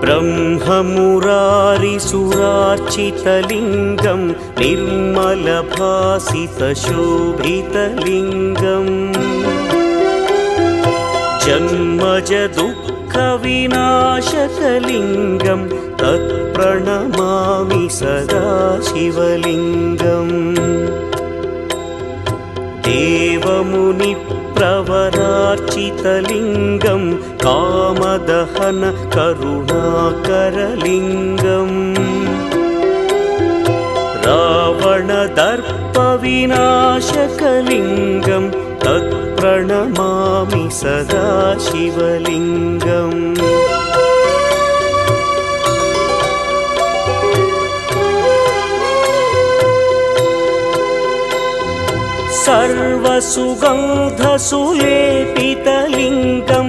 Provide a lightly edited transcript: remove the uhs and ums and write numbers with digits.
ब्रह्ममुरारिसुरार्चितलिङ्गं निर्मलभासितशोभितलिङ्गम् जन्मजदुःखविनाशकलिङ्गं तत्प्रणमामि सदा शिवलिङ्गम् देवमुनिप्रवरार्चितलिङ्गं कामदहन करुणाकरलिङ्गम् रावणदर्पविनाशकलिङ्गं तत्प्रणमामि सदा शिवलिङ्गम् सर्वसुगन्धसुलेपितलिङ्गं